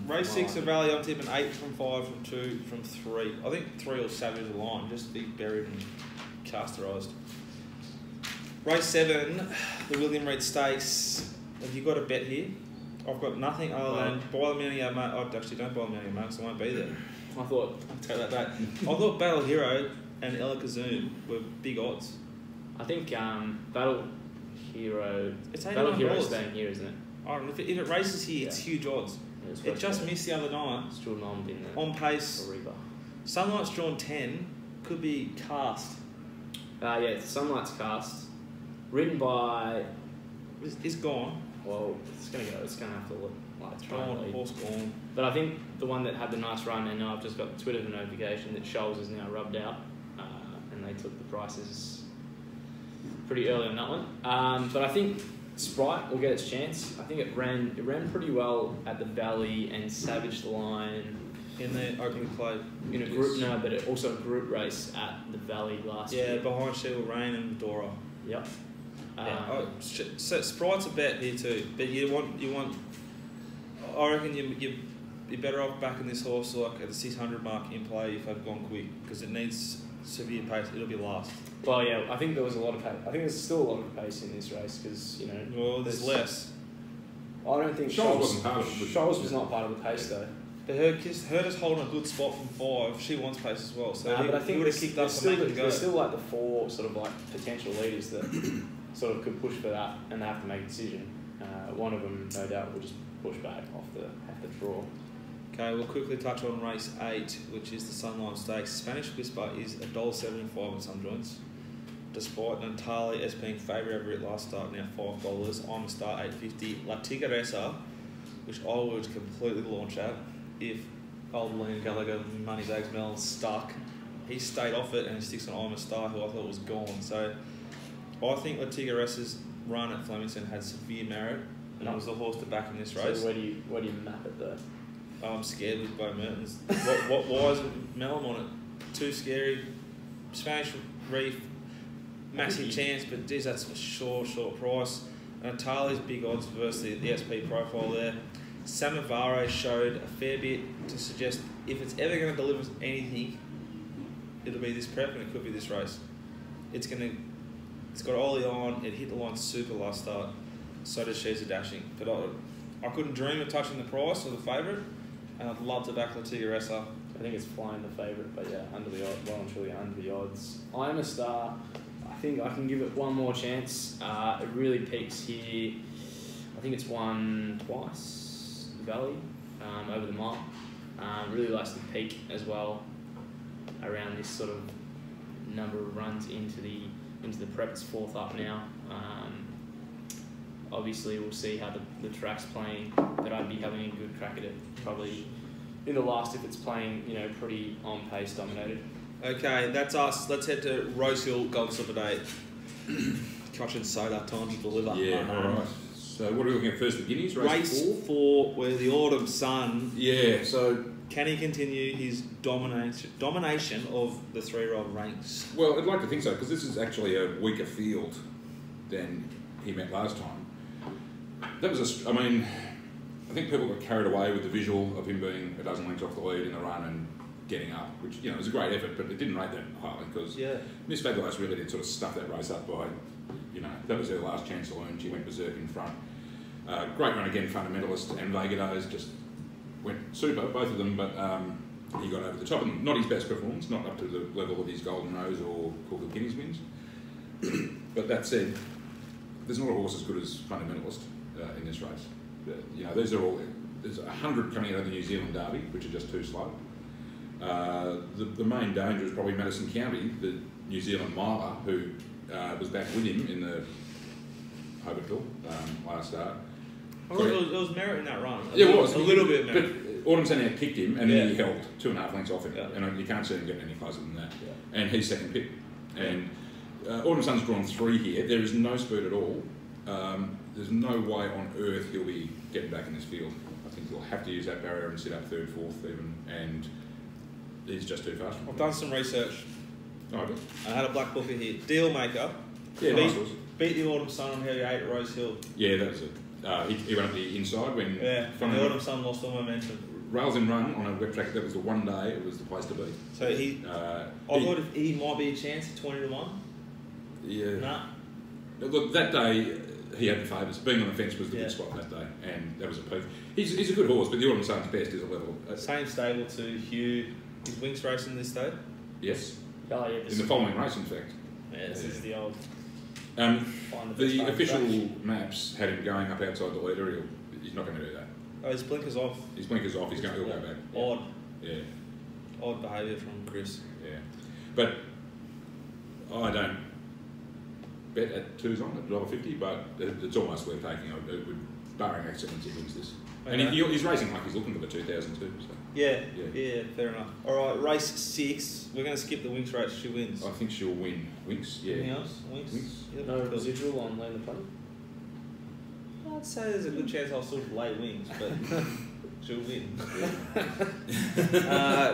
Race 6 of Valley, I'm tipping 8 from 5 from 2 from 3. I think 3 will savage the line, just be buried and casterised. Race 7, the William Reid Stakes. Have you got a bet here? I've got nothing other than buy the Mountie, mate. I actually don't buy the Mountie, mate, because I won't be there.
I thought...
I'll take that back. I thought Battle Hero and Ella Kazoom were big odds.
I think Battle Hero...
It's
Battle Hero
$89.
staying here, isn't it?
I don't know, if it races here, it's huge odds. It just missed the other night.
It's Jordan Almond in the
On pace.
Ariba.
Sunlight's drawn 10. Could be cast.
Yeah, Sunlight's cast. Ridden by...
It's gone.
Well, it's going to have to look like try and
Gone.
lead.
Horse gone.
But I think the one that had the nice run, and I've just got the Twitter notification that Scholes is now rubbed out, and they took the prices pretty early on that one. But I think Sprite will get its chance. I think it ran pretty well at the Valley and savaged the line
In the open play.
in a group but it also a group race at the Valley last year.
Yeah, behind Sheila Rain and Dora.
Yep.
So Sprite's a bet here too, but you want. I reckon you're better off backing this horse like at the 600 mark in play if they've gone quick because it needs severe pace. It'll be last.
Well, yeah, I think there was a lot of pace. I think there's still a lot of pace in this race because
Well, there's less.
I don't think
Scholes wasn't part of it.
Scholes was not part of the pace though.
But Herder's holding a good spot from 5. She wants pace as well, so
But I think
would have kicked up
there's
to make it go.
there's still like the 4 sort of like potential leaders that sort of could push for that, and they have to make a decision. One of them, no doubt, will just push back off the draw.
Okay, we'll quickly touch on race 8, which is the Sunlight Stakes. Spanish Whisper is $1.75 in some joints, despite Natali as being favourite over it last start, now $5. I'm a star $8.50. La Tigresa, which I would completely launch at if old Liam Gallagher, Moneybags Mellon's stuck. He stayed off it and he sticks on I'm a Star, who I thought was gone. So I think La Tigresa's run at Flemington had severe merit, and it was the horse to back in this race.
So where do you map it though?
I'm scared with Bo Mertens. Why is Mellon on it? Too scary. Spanish Reef, massive chance, but geez, that's a short price. And Natali's big odds versus the SP profile there. Samavare showed a fair bit to suggest if it's ever going to deliver anything, it'll be this prep and it could be this race. It's got Ollie on, it hit the line super last start, so does She's a Dashing. But I couldn't dream of touching the price or the favourite, and I'd love to back La Tigresa.
I think it's flying the favourite, but yeah, under the odds, well and truly under the odds. I'm a Star. I think I can give it one more chance. It really peaks here. I think it's won twice. Valley over the mile. Really likes to peak as well around this sort of number of runs into the prep. It's 4th up now. Obviously we'll see how the track's playing, but I'd be having a good crack at it probably in the last if it's playing pretty on pace dominated.
Okay, that's us. Let's head to Rosehill Gold Slipper Day. Koch and Soda, time to deliver.
Yeah, all right. So what are we looking at first? The Guineas, race
4, where the Autumn Sun.
Yeah, so...
Can he continue his domination of the 3-year-old ranks?
Well, I'd like to think so, because this is actually a weaker field than he met last time. That was I think people got carried away with the visual of him being a dozen lengths off the lead in the run and getting up, which, was a great effort, but it didn't rate that highly, because Miss Fabulous really did sort of stuff that race up by, that was her last chance to learn. She went berserk in front. Great run again, Fundamentalist and Vegados just went super, both of them, but he got over the top. And not his best performance, not up to the level of his Golden Rose or Cook of Guineas wins. But that said, there's not a horse as good as Fundamentalist in this race. There's 100 coming out of the New Zealand Derby, which are just too slow. The main danger is probably Madison County, the New Zealand miler, who was back with him in the Hobart Hill last start.
There was merit in that run.
Yeah, it was.
A little bit of merit.
But Autumn Sun kicked him, and then he held 2.5 lengths off him.
Yeah.
And you can't see him getting any closer than that.
Yeah.
And he's second pick. And Autumn Sun's drawn 3 here. There is no speed at all. There's no way on earth he'll be getting back in this field. I think he'll have to use that barrier and sit up 3rd, 4th even. And he's just too fast.
I've done some research.
Oh, good.
I had a black booker here. Deal maker.
Yeah, nice horse.
Beat the Autumn Sun on Harry 8 at Rose Hill.
Yeah, that was it. He went up the inside when...
Yeah,
from
the Autumn Sun lost all momentum.
Rails and run on a wet track, that was the one day, it was the place to be.
So I thought he might be a chance at 20 to 1.
Yeah.
Nah.
Look, that day he had the favours. Being on the fence was the big spot that day, and that was a peak. He's a good horse, but the Autumn Sun's best is a level.
Same stable to Hugh. Is Winks racing this day?
Yes.
Oh, yeah,
In the following race, in fact.
Yeah, this is the old...
The official maps had him going up outside the leader. He's not going to do that.
Oh, his blinker's off.
His blinker's off. He's going to go back.
Odd.
Yeah.
Odd behaviour from Chris.
Yeah. But I don't bet at 2s on at $1.50, but it's almost worth taking. Barring accidents, he wins this.
Okay.
And he's racing like he's looking for the 2000 too. So.
Yeah, fair enough. All right, race 6. We're going to skip the Winx race. She wins.
I think she'll win. Winx, yeah.
Anything else? Winx? Yep.
No residual on Land of Play?
I'd say there's a good chance I'll sort of lay Winx, but she'll win.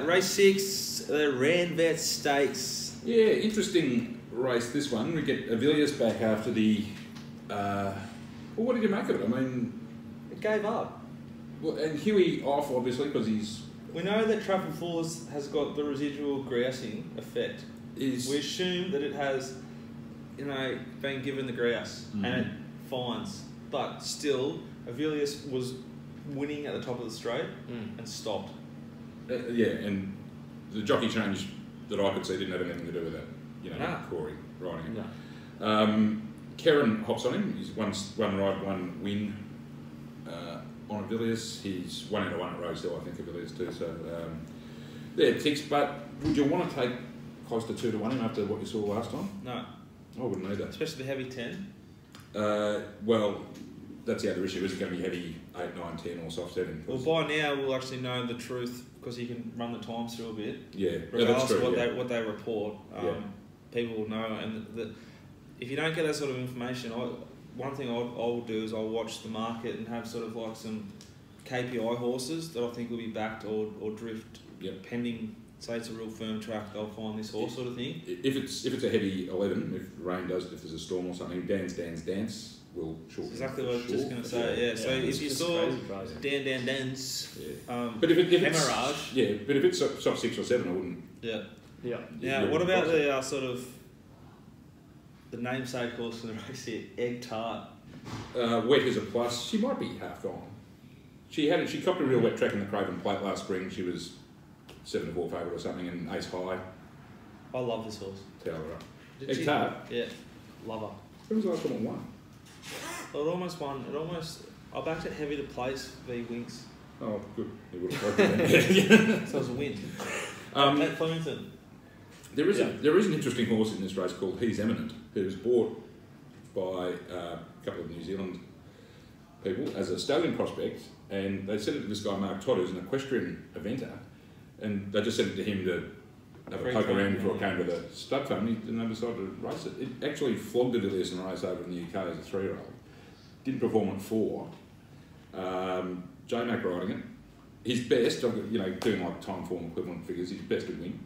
Race 6, the Randvet Stakes.
Yeah, interesting race this one. We get Avilius back after the... well, what did you make of it? I mean...
It gave up.
Well, and Huey off, obviously, because he's...
We know that Trafford Falls has got the residual grousing effect. We assume that it has, been given the grouse and it fines. But still, Avilius was winning at the top of the straight and stopped.
Yeah, and the jockey change that I could see didn't have anything to do with that. Corey riding it.
No.
Karen hops on him. He's one ride, one win on Avilius. He's 1 out of 1 at Rosedale, I think, Avilius too. So, ticks. But would you want to take close to 2 to 1 after what you saw last time?
No.
I wouldn't either.
Especially the heavy 10.
Well, that's the other issue. Is it going to be heavy 8, 9, 10 or soft 7?
Well, by now we'll actually know the truth because you can run the times through a bit.
Yeah,
regardless
that's true,
of what they report, people will know. And if you don't get that sort of information, one thing I'll do is I'll watch the market and have sort of like some KPI horses that I think will be backed or drift pending. Say it's a real firm track, they'll find this horse sort of thing.
If it's a heavy 11, if rain does, if there's a storm or something, dance will shorten.
Exactly what I was just going to say. Yeah. So if you saw dance,
but if it's
Hemorrhage,
but if it's soft 6 or 7, I wouldn't.
Yeah.
Yeah.
Now, what about the sort of the namesake horse in the race here, Egg Tart?
Wet is a plus. She might be half gone. She copped a real wet track in the Craven Plate last spring. She was 7 to 4 favourite or something, and ace high.
I love this horse.
Tell her up. Egg Tart?
Yeah, love her.
When was the last time it won?
Well, it almost won. I backed it heavy to place v Winx.
Oh, good. It would have broken.
So it was a win. At Flemington.
There is an interesting horse in this race called He's Eminent, who's bought by a couple of New Zealand people as a stallion prospect, and they sent it to this guy Mark Todd, who's an equestrian eventer, and they just sent it to him to have a poke around before it came to the stud farm, and they decided to race it. It actually flogged Avilius in a race over in the UK as a 3-year-old. Didn't perform at 4. J-Mac riding it. His best, doing like time form equivalent figures, his best would win.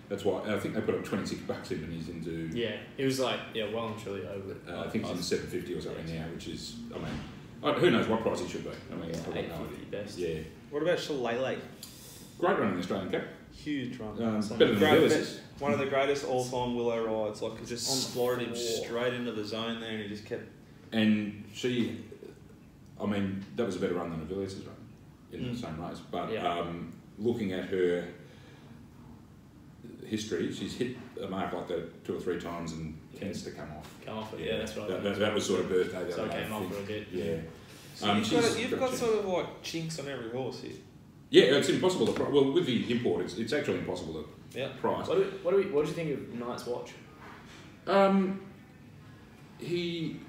That's why I think they put up $26 in when he's into.
Yeah, it was like well and truly over it.
I think he's in $750 or something now, which is, who knows what price he should be. I've got no idea.
Best.
Yeah.
What about Shillelagh?
Great run in the Australian Cup.
Huge run.
Better than Avilius.
One of the greatest all-time Willow rides. Like it just slotted him straight into the zone there, and he just kept.
And she, that was a better run than Avilius' run in the same race. But looking at her history, she's hit a mark like that 2 or 3 times and tends to come off.
That's right.
That was sort of birthday.
So it came off for a bit.
Yeah.
So you've got sort of like chinks on every horse here.
Yeah, it's impossible to well with the import. It's actually impossible to price.
What do you think of Night's Watch?
He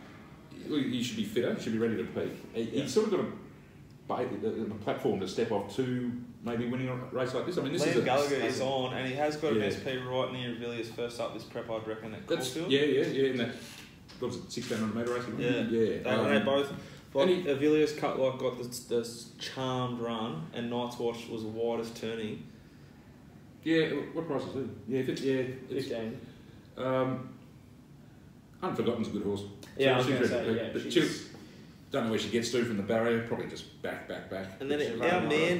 should be fitter. He should be ready to peak. He's sort of got a platform to step off to maybe winning a race like this. This
Liam
is
Gallagher is on, and he has got an SP right near Avilius first up this prep, I'd reckon, at Caulfield.
Yeah. In that, what was it, 1600 metre race?
They both. Avilius got the charmed run, and Night's Watch was the widest turning.
Yeah, what price is it? Yeah,
15.
Unforgotten's a good horse.
Yeah, I was going to say,
but she don't know where she gets to from the barrier. Probably just back. And
then our Mandan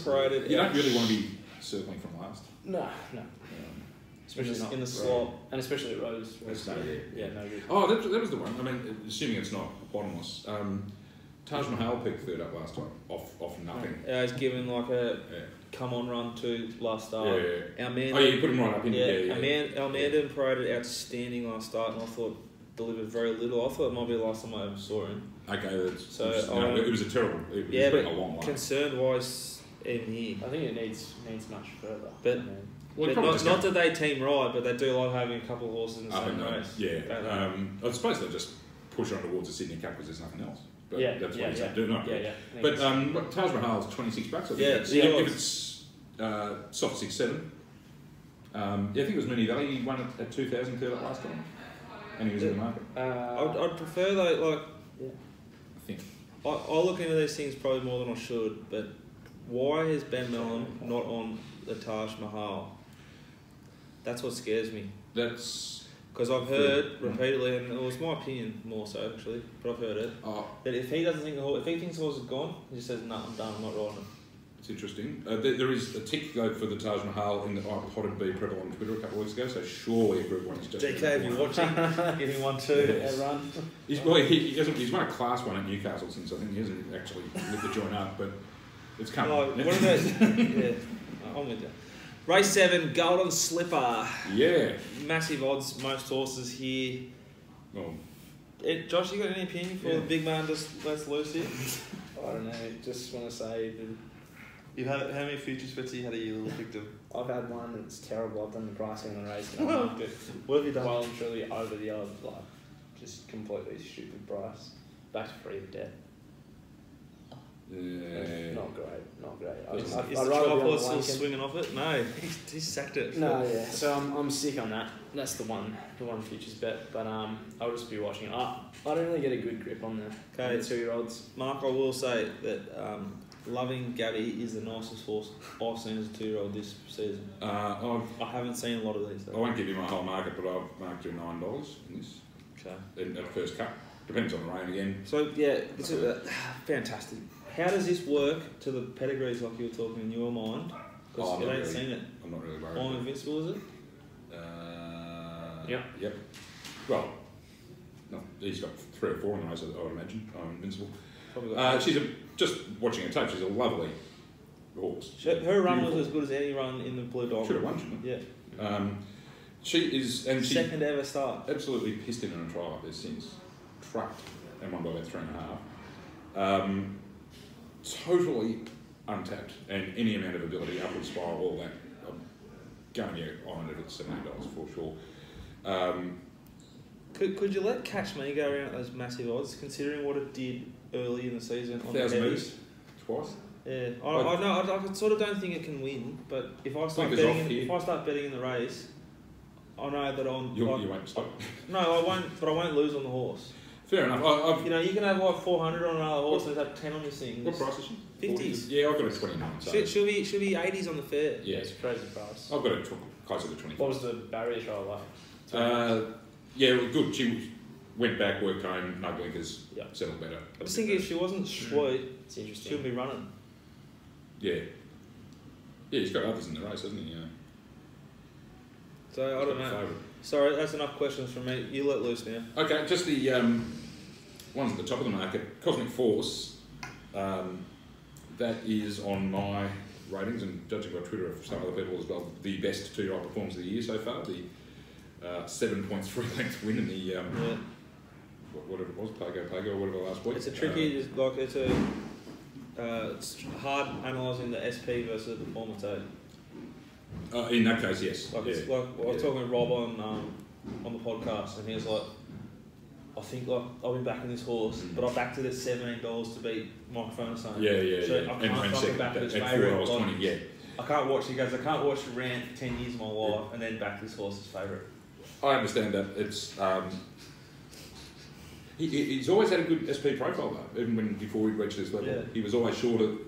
paraded.
You don't really want to be circling from last.
No. Especially
in the slot,
and especially at Rose.
No good.
Oh,
that was the one. Assuming it's not bottomless. Taj Mahal picked 3rd up last time off nothing.
Yeah, he's given like a come on run to last start.
Yeah.
Our man.
You put him right up in.
Our Mandan paraded outstanding last start, and I thought delivered very little. I thought it might be the last time I ever saw him.
Okay, that's,
So,
it was a terrible. It
yeah,
was
but
a long way.
concern wise, even here.
I think it needs much further.
But-
I mean,
Well,
But not that they team ride, but they do like having a couple of horses in the
up
same
in the,
race.
yeah.
Don't they?
I suppose they'll just push on towards the Sydney Cup because there's nothing else. But
yeah,
that's
yeah,
what he's
yeah.
do, not
Yeah,
it?
yeah.
But what, Taj Mahal's $26. I think.
Yeah,
It's,
yeah.
if it's soft 6-7. Yeah, I think it was Mooney Valley. He won at 2,000 third up last time, and he was in the market.
I'd prefer though, like,
I think.
I look into these things probably more than I should, but why is Ben Mellon not on the Taj Mahal? That's what scares me.
That's
Because I've heard repeatedly, and it was my opinion more so actually, but I've heard it, that if he doesn't think if he thinks the horse is gone, he just says, "No, I'm done. I'm not riding it."
it's interesting. There is a tick though for the Taj Mahal in that I potted B Preble on Twitter a couple of weeks ago. So surely a Group 1 is just.
DK, if you're watching, give him 1 too.
Yeah, run.
He's won a Class 1 at Newcastle since I think he hasn't actually lit the joint up, but it's coming.
Like, what about? Yeah, I'm with you. Race 7, Golden Slipper.
Yeah.
Massive odds, most horses here.
Well,
Josh, you got any opinion before the big man just lets loose here?
I don't know. Just want to say that
You've had how many futures bets you had a year, little victim?
I've had one that's terrible. I've done the pricing on the race and I've marked it
What have you done?
well and truly over the odds, like just completely stupid price. Back to free of debt. Not great.
Is
I'd
the
rather be on
tripod
the
still
Lincoln.
swinging off it? No, he's sacked it.
No, yeah. So I'm sick on that. That's the one futures bet. But I'll just be watching it. I don't really get a good grip on the 2-year-olds.
Mark, I will say that Loving Gabby is the nicest horse I've seen as a 2-year-old this season. I haven't seen a lot of these
I
though.
won't give you my whole market, but I've marked you $9 in this.
Okay.
In at first cut. Depends on the rain again.
So yeah, this is fantastic. How does this work to the pedigrees like you were talking in your mind? Because
I'm
you
not
ain't
really-
seen it.
I'm not really worried.
I'm Invincible, is it?
Yep. Well, no, he's got 3 or 4 in the race, I would imagine. I'm Invincible.
Probably got
Just watching her tape, she's a lovely horse.
her run was
Beautiful.
as good as any run in the Blue Diamond.
Should have won, shouldn't
Yeah.
it? She is, and she
Second ever start.
absolutely pissed in a trial up there since. Trucked and won by about 3.5. Totally untapped and any amount of ability, upward spiral, all that. I'm going to get on it at $17 for sure.
Could you let Catch Me go around at those massive odds, considering what it did early in the season on the
1,000
heavies?
metres twice.
Yeah, I know. I sort of don't think it can win, but if I start
Blinkers off
betting,
here.
if I start betting in the race, I know that I'm.
You won't stop.
No, I won't. But I won't lose on the horse.
Fair enough.
You know, you can have like 400 on another horse and have 10 on this thing.
What price is she?
50s.
Yeah, I've got a 29. So.
She'll be 80s on the fair.
Yeah,
It's a crazy price.
I've got a closer to 25.
What was the barrier trial like?
Yeah, well, good. She went back, worked home, no blinkers,
Yeah.
settled better.
I just think if she wasn't sweet,
It's
she'll
interesting.
be running.
Yeah. Yeah, he's got others in the race, hasn't he?
So I don't know. Sorry, that's enough questions from me. You let loose now.
Okay, just the ones at the top of the market. Cosmic Force. That is on my ratings, and judging by Twitter of some other people as well, the best 2-year-old performance of the year so far. The 7.3 length win in the
Yeah.
whatever it was, Pago, or whatever last week.
It's a tricky, it's hard analysing the SP versus the performance aid.
In that case, yes.
Like,
yeah.
it's like I was talking with Rob on the podcast, and he was like, I think like I'll be backing this horse, but I backed it at $17 to beat Microphone Sun.
Yeah.
So I can't fucking back it as favourite. Like,
$4.20, yeah.
I can't watch. He goes, I can't watch the rant for 10 years of my life and then back this horse as favourite.
I understand that. It's he's always had a good SP profile though. Even before he reached this level,
Yeah.
he was always short of.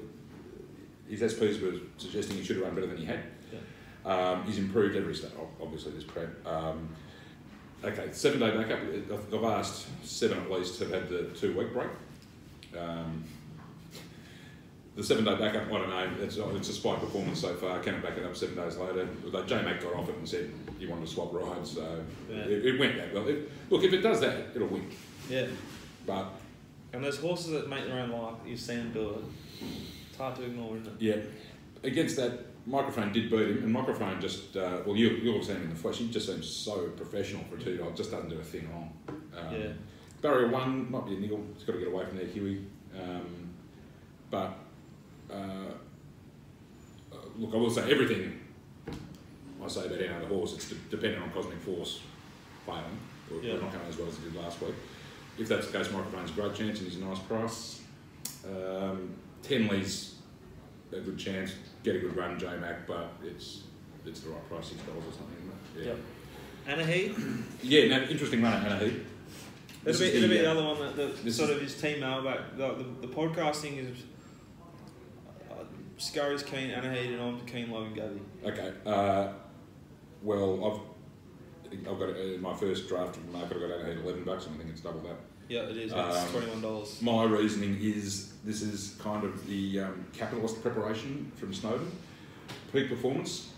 His SPs were suggesting he should have run better than he had.
Yeah.
He's improved every step. Obviously, this prep. Okay, 7-day backup. The last 7 at least have had the 2-week break. The 7-day backup, I don't know. It's a spike performance so far. Can it back it up 7 days later? J-Mac got off it and said he wanted to swap rides, so it went that well. Look, if it does that, it'll win.
Yeah.
But
And those horses that make their own life, you've seen them do it. It's hard to ignore, isn't it?
yeah, against that, Microphone did beat him, and Microphone just you'll have seen him in the flesh. He just seems so professional for a 2-year-old. Just doesn't do a thing wrong. Barrier 1 might be a niggle. He's got to get away from there, Huey. Look, I will say everything I say about any other horse, it's dependent on Cosmic Force failing, or not coming as well as he did last week. If that's the case, Microphone's a great chance and he's a nice price. Tenley's a good chance, get a good run, J-Mac, but it's the right price, $6 or something, isn't it? Yeah.
Anaheed?
Yeah, no, interesting run at Anaheed.
It'll be the other one that sort of his team mailback. The podcasting is Scurry's keen, Anaheed, and I'm keen, Logan Gabby.
Okay. Well, I've got in my first draft of the market, I got Anaheed $11, and I think it's double that.
Yeah, it is. It's $21.
My reasoning is this is kind of the capitalist preparation from Snowden. Peak performance,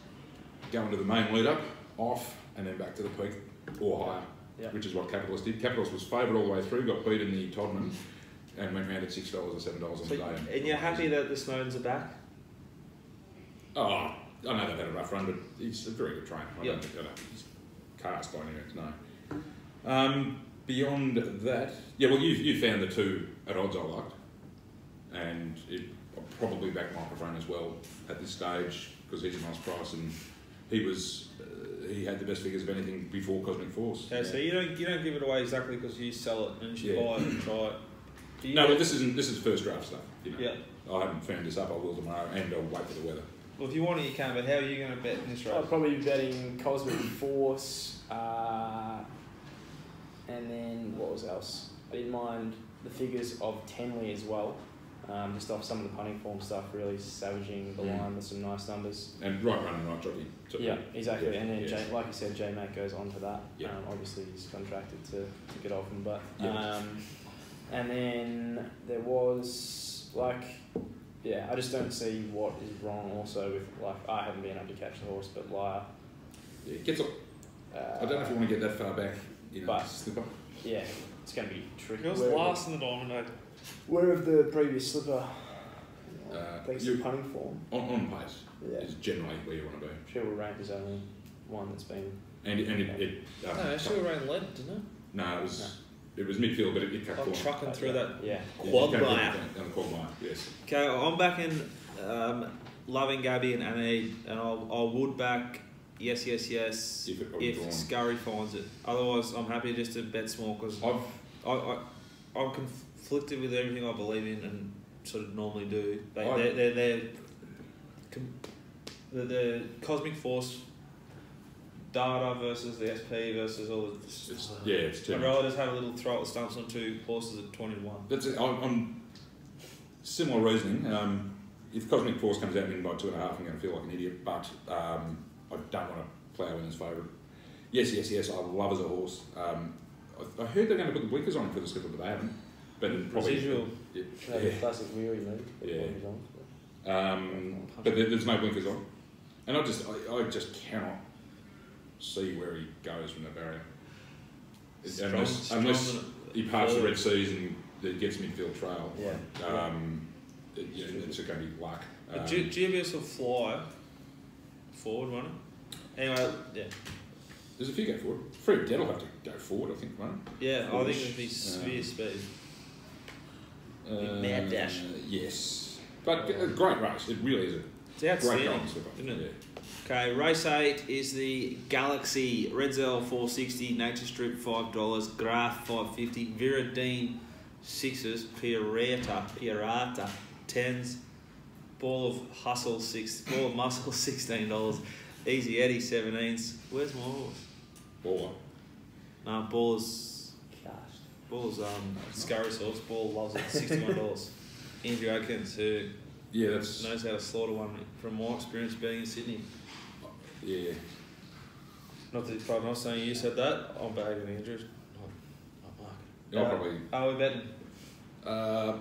going to the main lead up, off, and then back to the peak or higher. Yep. Which is what Capitalist did. Capitalist was favoured all the way through, got beat in the Todman, and went round at $6 or $7 on the day.
And you're happy that the Snowdens are back?
Oh, I know they've had a rough run, but he's a very good trainer. I don't think he's cast by any means, no. Beyond that, yeah, well, you found the two at odds I liked, and I'll probably back Microphone as well at this stage because he's a nice price and he was. He had the best figures of anything before Cosmic Force.
Okay, so you don't give it away exactly because you sell it and you should buy it and try it.
No, but this is first draft stuff. You know.
Yeah.
I haven't found this up. I will tomorrow, and I'll wait for the weather.
Well, if you want it, you can. But how are you going to bet in this race?
I'll probably be betting Cosmic Force, and then what was else? I didn't mind the figures of Tenley as well. Just off some of the punting form stuff, really savaging the line with some nice numbers.
And right run and right jockey.
Yeah, exactly.
Yeah,
and then,
yes.
like you said, J-Mac goes on to that.
Yeah.
Obviously, he's contracted to get off him. But and then there was, I just don't see what is wrong also with, I haven't been able to catch the horse, but Liar.
Yeah, it gets up. I don't know if you want to get that far back,
but
slipper.
Yeah, it's going to be tricky.
He was last in the Diamond.
Where of the previous slipper? Thanks to punting form.
On pace is generally where you want to be.
Sherwood Rank is only one that's been.
And it
no, Sherwood Rank led, didn't it?
No, it was midfield, but it cut corner.
Trucking through that
quagmire. And the quagmire, yes.
Okay, I'm backing Loving Gabby and Anaheed, and I would back yes if Scurry finds it. Otherwise, I'm happy just to bet small because I'm conflicted with everything I believe in and sort of normally do. The Cosmic Force data versus the SP versus all the...
It's too
I'd rather just have a little throw at the stumps on two horses at 20 to 1.
That's it. On similar reasoning, if Cosmic Force comes out and win by 2.5, I'm going to feel like an idiot, but I don't want to plough in his favourite. Yes, I love as a horse. I heard they're going to put the blinkers on for the slipper, but they haven't. But probably
residual.
Classic Weary move.
But there's no blinkers on, and I just cannot see where he goes from the barrier. Unless he passes the Red Seas and it gets midfield trail. It's going to be luck.
GBS will fly forward, won't it? Anyway, yeah.
There's a few go forward. Fred Dead will have to go forward, I think, won't it?
Yeah, I think it'll be severe speed. Mad dash.
Yes. But a great race. It really is a great golden slipper.
Isn't it? Yeah. Okay, race 8 is the Galaxy Redzel 460, Nature Strip $5, Graph $5.50, Viridine 6s, Pirata 10s, Ball of Muscle $16, Easy Eddie 17s. Where's my horse?
Baller.
No, Baller's Scurry's horse. Ball loves it. $61. Andrew Atkins, who knows how to slaughter one from my experience being in Sydney.
Yeah.
Not that I'm not saying you said that. I'm bagging Andrew. Not Mark.
I'll probably.
Are we betting?
I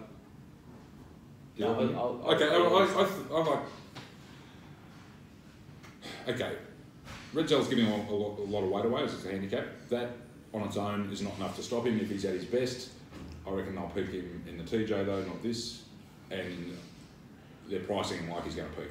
like. Okay. Redzel's giving a lot of weight away as a handicap. That on its own is not enough to stop him if he's at his best. I reckon they'll peak him in the TJ though, not this. And they're pricing him like he's going to peak.